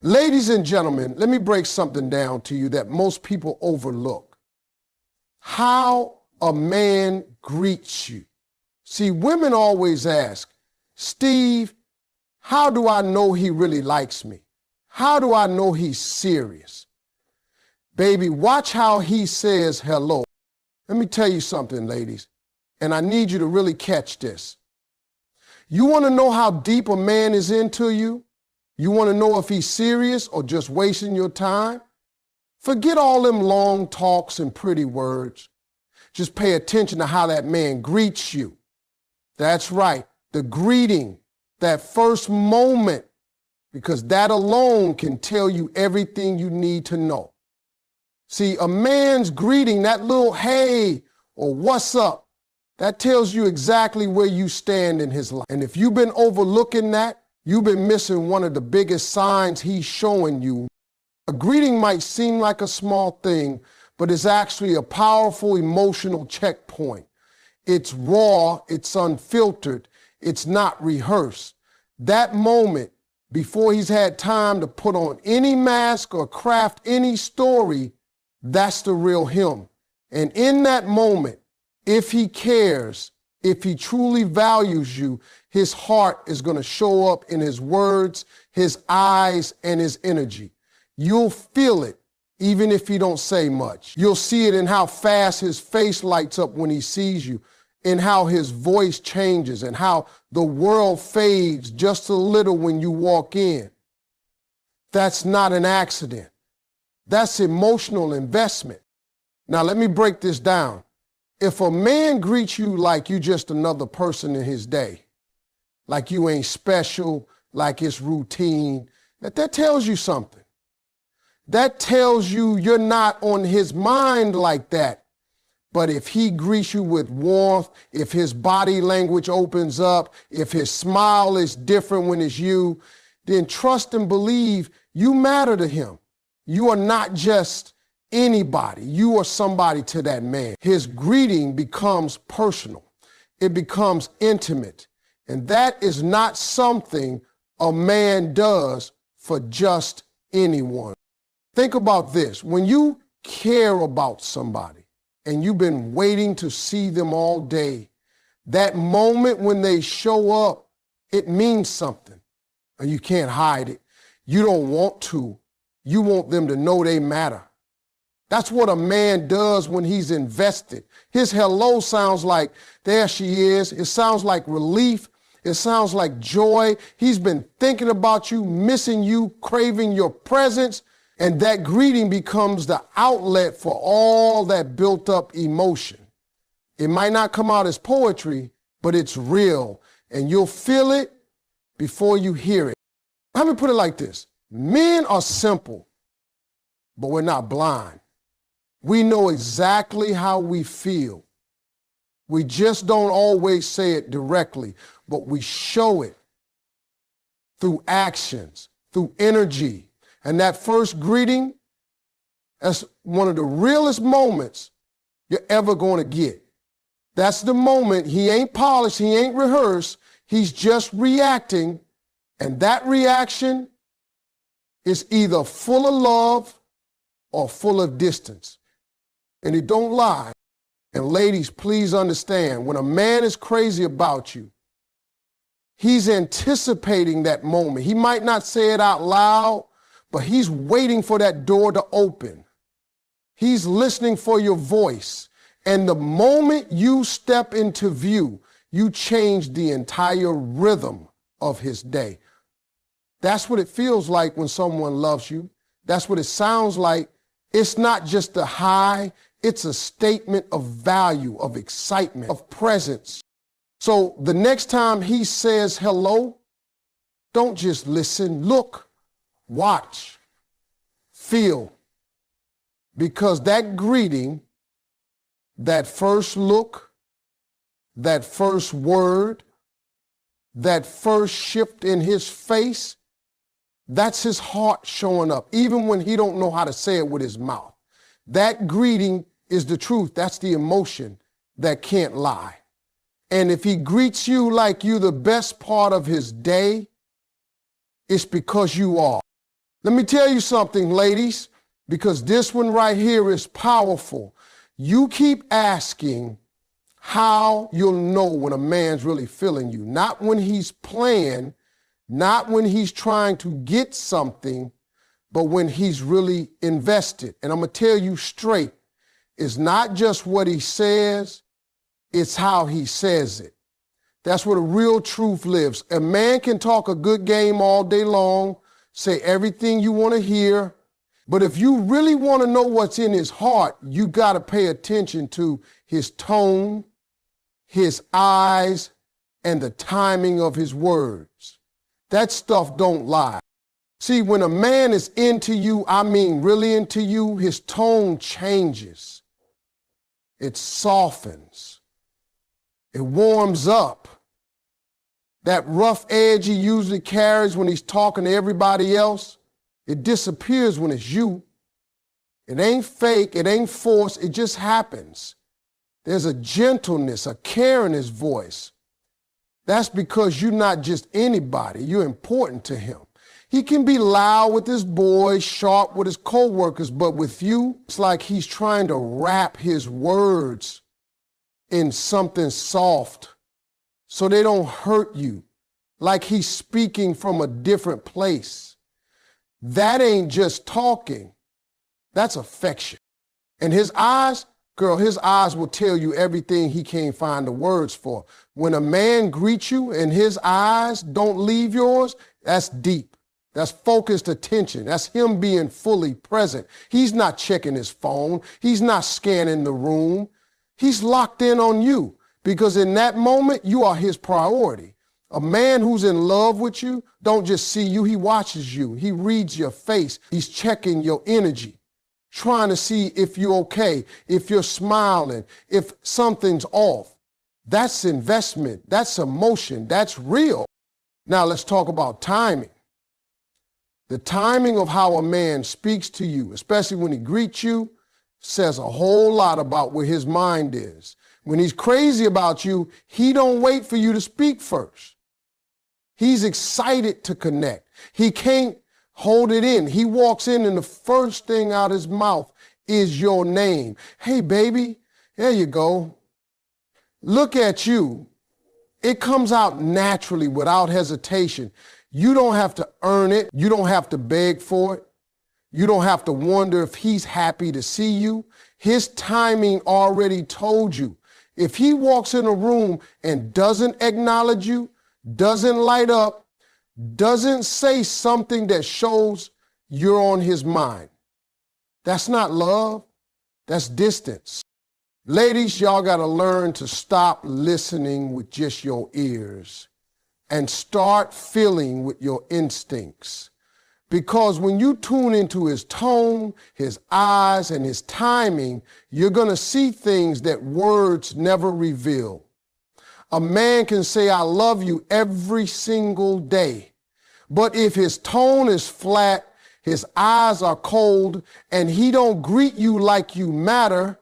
Ladies and gentlemen, let me break something down to you that most people overlook. How a man greets you. See, women always ask, Steve, how do I know he really likes me? How do I know he's serious? Baby, watch how he says hello. Let me tell you something, ladies, and I need you to really catch this. You want to know how deep a man is into you? You want to know if he's serious or just wasting your time? Forget all them long talks and pretty words. Just pay attention to how that man greets you. That's right, the greeting, that first moment, because that alone can tell you everything you need to know. See, a man's greeting, that little hey or what's up, that tells you exactly where you stand in his life. And if you've been overlooking that, you've been missing one of the biggest signs he's showing you. A greeting might seem like a small thing, but it's actually a powerful emotional checkpoint. It's raw, it's unfiltered, it's not rehearsed. That moment, before he's had time to put on any mask or craft any story, that's the real him. And in that moment, if he cares, if he truly values you, his heart is going to show up in his words, his eyes, and his energy. You'll feel it, even if he don't say much. You'll see it in how fast his face lights up when he sees you, in how his voice changes, and how the world fades just a little when you walk in. That's not an accident. That's emotional investment. Now, let me break this down. If a man greets you like you just another person in his day, like you ain't special, like it's routine, that tells you something. That tells you you're not on his mind like that. But if he greets you with warmth, if his body language opens up, if his smile is different when it's you, then trust and believe you matter to him. You are not just anybody. You are somebody to that man. His greeting becomes personal. It becomes intimate. And that is not something a man does for just anyone. Think about this. When you care about somebody and you've been waiting to see them all day, that moment when they show up, it means something. And you can't hide it. You don't want to. You want them to know they matter. That's what a man does when he's invested. His hello sounds like, there she is. It sounds like relief. It sounds like joy. He's been thinking about you, missing you, craving your presence. And that greeting becomes the outlet for all that built up emotion. It might not come out as poetry, but it's real. And you'll feel it before you hear it. Let me put it like this. Men are simple, but we're not blind. We know exactly how we feel. We just don't always say it directly, but we show it through actions, through energy. And that first greeting, that's one of the realest moments you're ever going to get. That's the moment he ain't polished, he ain't rehearsed, he's just reacting. And that reaction is either full of love or full of distance. And it don't lie. And ladies, please understand, when a man is crazy about you, he's anticipating that moment. He might not say it out loud, but he's waiting for that door to open. He's listening for your voice. And the moment you step into view, you change the entire rhythm of his day. That's what it feels like when someone loves you. That's what it sounds like. It's not just a high, it's a statement of value, of excitement, of presence. So the next time he says hello, don't just listen, look, watch, feel. Because that greeting, that first look, that first word, that first shift in his face, that's his heart showing up, even when he don't know how to say it with his mouth. That greeting is the truth. That's the emotion that can't lie. And if he greets you like you the best part of his day, it's because you are. Let me tell you something, ladies, because this one right here is powerful. You keep asking how you'll know when a man's really feeling you. Not when he's playing, not when he's trying to get something, but when he's really invested. And I'm going to tell you straight, it's not just what he says, it's how he says it. That's where the real truth lives. A man can talk a good game all day long, say everything you want to hear, but if you really want to know what's in his heart, you got to pay attention to his tone, his eyes, and the timing of his words. That stuff don't lie. See, when a man is into you, I mean really into you, his tone changes. It softens. It warms up. That rough edge he usually carries when he's talking to everybody else, it disappears when it's you. It ain't fake, it ain't forced, it just happens. There's a gentleness, a care in his voice. That's because you're not just anybody, you're important to him. He can be loud with his boys, sharp with his co-workers, but with you, it's like he's trying to wrap his words in something soft so they don't hurt you, like he's speaking from a different place. That ain't just talking, that's affection. And his eyes, girl, his eyes will tell you everything he can't find the words for. When a man greets you and his eyes don't leave yours, that's deep. That's focused attention. That's him being fully present. He's not checking his phone. He's not scanning the room. He's locked in on you because in that moment, you are his priority. A man who's in love with you don't just see you, he watches you. He reads your face. He's checking your energy, trying to see if you're okay, if you're smiling, if something's off. That's investment. That's emotion. That's real. Now let's talk about timing. The timing of how a man speaks to you, especially when he greets you, says a whole lot about where his mind is. When he's crazy about you, he don't wait for you to speak first. He's excited to connect. He can't hold it in. He walks in and the first thing out his mouth is your name. Hey, baby, there you go. Look at you. It comes out naturally without hesitation. You don't have to earn it. You don't have to beg for it. You don't have to wonder if he's happy to see you. His timing already told you. If he walks in a room and doesn't acknowledge you, doesn't light up, doesn't say something that shows you're on his mind, that's not love, that's distance. Ladies, y'all got to learn to stop listening with just your ears and start feeling with your instincts. Because when you tune into his tone, his eyes, and his timing, you're going to see things that words never reveal. A man can say, I love you every single day. But if his tone is flat, his eyes are cold, and he don't greet you like you matter,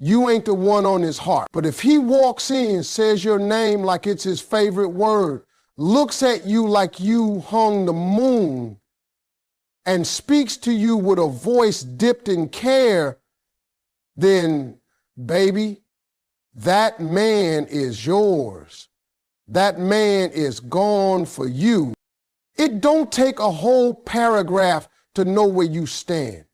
you ain't the one on his heart. But if he walks in, says your name like it's his favorite word, looks at you like you hung the moon, and speaks to you with a voice dipped in care, then, baby, that man is yours. That man is gone for you. It don't take a whole paragraph to know where you stand.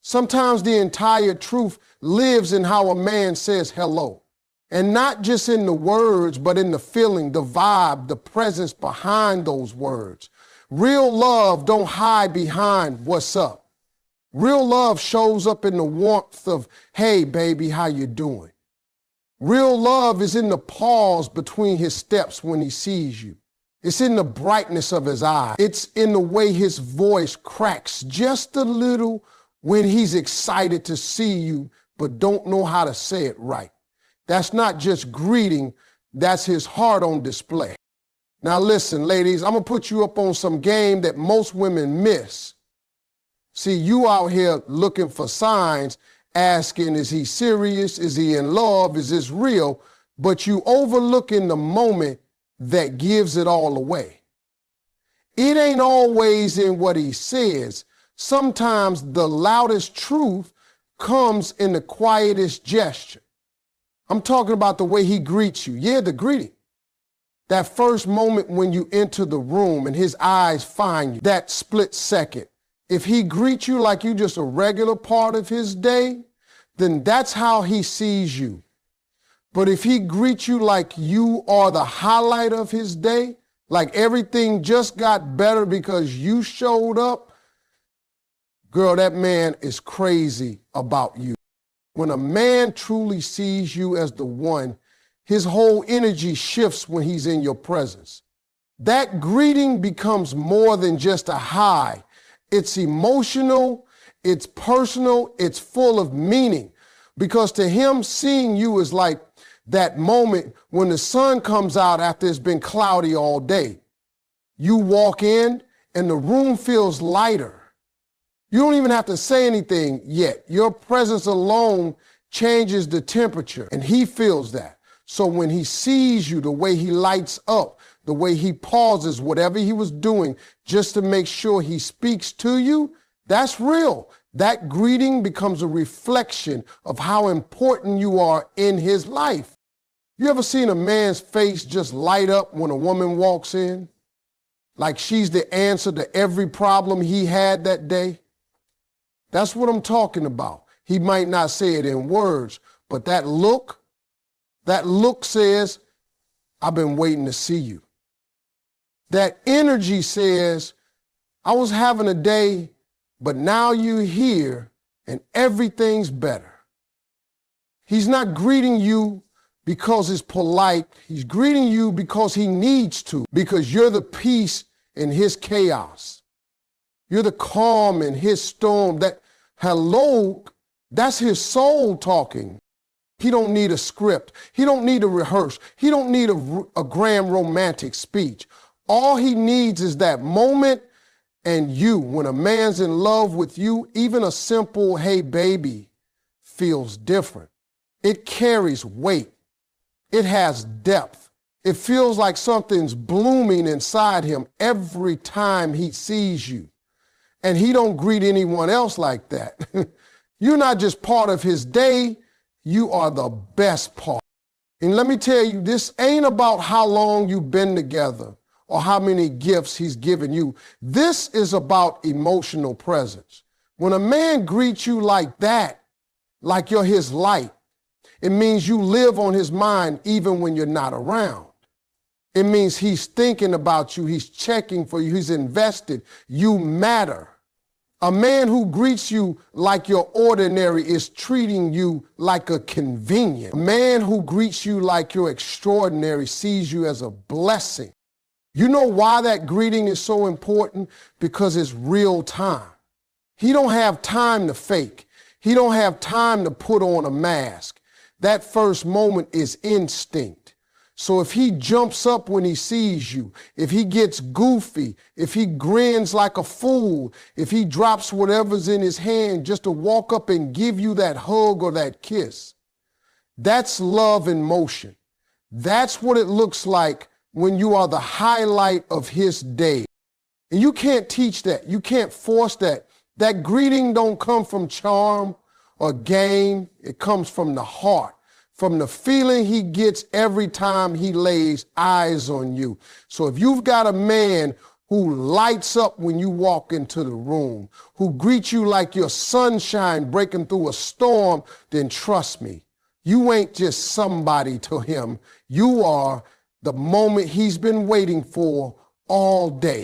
Sometimes the entire truth lives in how a man says hello. And not just in the words, but in the feeling, the vibe, the presence behind those words. Real love don't hide behind what's up. Real love shows up in the warmth of, hey, baby, how you doing? Real love is in the pause between his steps when he sees you. It's in the brightness of his eye. It's in the way his voice cracks just a little when he's excited to see you, but don't know how to say it right. That's not just greeting, that's his heart on display. Now listen, ladies, I'm gonna put you up on some game that most women miss. See, you out here looking for signs, asking, is he serious? Is he in love? Is this real? But you overlooking the moment that gives it all away. It ain't always in what he says, Sometimes the loudest truth comes in the quietest gesture. I'm talking about the way he greets you. Yeah, the greeting. That first moment when you enter the room and his eyes find you, that split second. If he greets you like you just a regular part of his day, then that's how he sees you. But if he greets you like you are the highlight of his day, like everything just got better because you showed up, girl, that man is crazy about you. When a man truly sees you as the one, his whole energy shifts when he's in your presence. That greeting becomes more than just a hi. It's emotional, it's personal, it's full of meaning. Because to him, seeing you is like that moment when the sun comes out after it's been cloudy all day. You walk in and the room feels lighter. You don't even have to say anything yet. Your presence alone changes the temperature, and he feels that. So when he sees you, the way he lights up, the way he pauses whatever he was doing just to make sure he speaks to you, that's real. That greeting becomes a reflection of how important you are in his life. You ever seen a man's face just light up when a woman walks in? Like she's the answer to every problem he had that day? That's what I'm talking about. He might not say it in words, but that look says, I've been waiting to see you. That energy says, I was having a day, but now you're here and everything's better. He's not greeting you because it's polite. He's greeting you because he needs to, because you're the peace in his chaos. You're the calm in his storm. That hello, that's his soul talking. He don't need a script. He don't need to rehearse. He don't need a grand romantic speech. All he needs is that moment and you. When a man's in love with you, even a simple, hey, baby, feels different. It carries weight. It has depth. It feels like something's blooming inside him every time he sees you. And he don't greet anyone else like that. You're not just part of his day, you are the best part. And let me tell you, this ain't about how long you've been together or how many gifts he's given you. This is about emotional presence. When a man greets you like that, like you're his light, it means you live on his mind even when you're not around. It means he's thinking about you, he's checking for you, he's invested. You matter. A man who greets you like you're ordinary is treating you like a convenient. A man who greets you like you're extraordinary sees you as a blessing. You know why that greeting is so important? Because it's real time. He don't have time to fake. He don't have time to put on a mask. That first moment is instinct. So if he jumps up when he sees you, if he gets goofy, if he grins like a fool, if he drops whatever's in his hand just to walk up and give you that hug or that kiss, that's love in motion. That's what it looks like when you are the highlight of his day. And you can't teach that. You can't force that. That greeting don't come from charm or game. It comes from the heart, from the feeling he gets every time he lays eyes on you. So if you've got a man who lights up when you walk into the room, who greets you like your sunshine breaking through a storm, then trust me, you ain't just somebody to him. You are the moment he's been waiting for all day.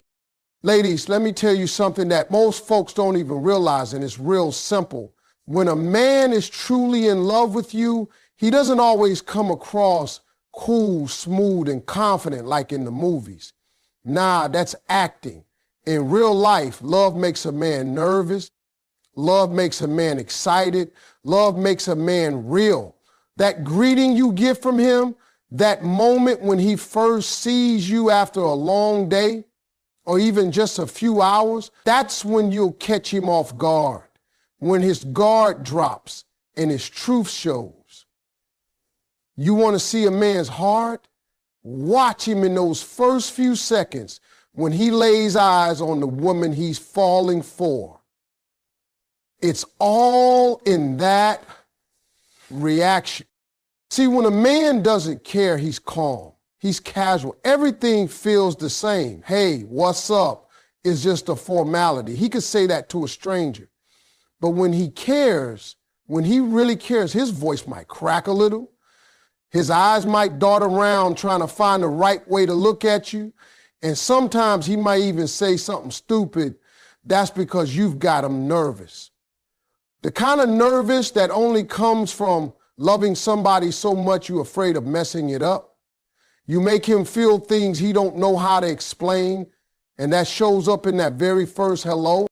Ladies, let me tell you something that most folks don't even realize, and it's real simple. When a man is truly in love with you, he doesn't always come across cool, smooth, and confident like in the movies. Nah, that's acting. In real life, love makes a man nervous. Love makes a man excited. Love makes a man real. That greeting you get from him, that moment when he first sees you after a long day, or even just a few hours, that's when you'll catch him off guard. When his guard drops and his truth shows. You want to see a man's heart? Watch him in those first few seconds when he lays eyes on the woman he's falling for. It's all in that reaction. See, when a man doesn't care, he's calm. He's casual. Everything feels the same. Hey, what's up? Is just a formality. He could say that to a stranger. But when he cares, when he really cares, his voice might crack a little. His eyes might dart around trying to find the right way to look at you. And sometimes he might even say something stupid. That's because you've got him nervous. The kind of nervous that only comes from loving somebody so much you're afraid of messing it up. You make him feel things he don't know how to explain, and that shows up in that very first hello.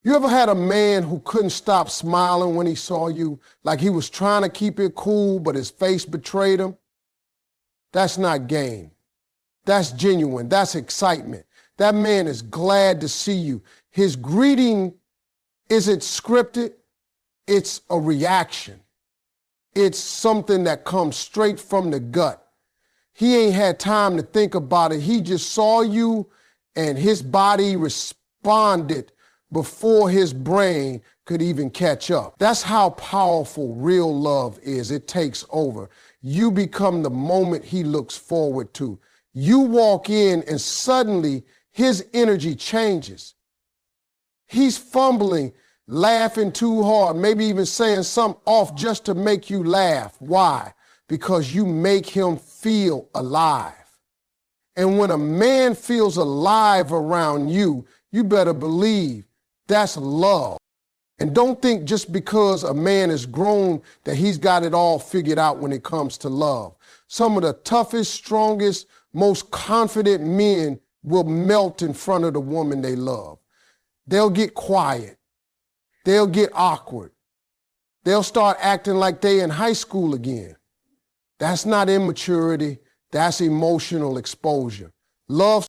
You ever had a man who couldn't stop smiling when he saw you, like he was trying to keep it cool, but his face betrayed him? That's not game. That's genuine. That's excitement. That man is glad to see you. His greeting isn't scripted. It's a reaction. It's something that comes straight from the gut. He ain't had time to think about it. He just saw you and his body responded before his brain could even catch up. That's how powerful real love is. It takes over. You become the moment he looks forward to. You walk in and suddenly his energy changes. He's fumbling, laughing too hard, maybe even saying something off just to make you laugh. Why? Because you make him feel alive. And when a man feels alive around you, you better believe that's love. And don't think just because a man is grown that he's got it all figured out when it comes to love. Some of the toughest, strongest, most confident men will melt in front of the woman they love. They'll get quiet. They'll get awkward. They'll start acting like they in high school again. That's not immaturity. That's emotional exposure. Love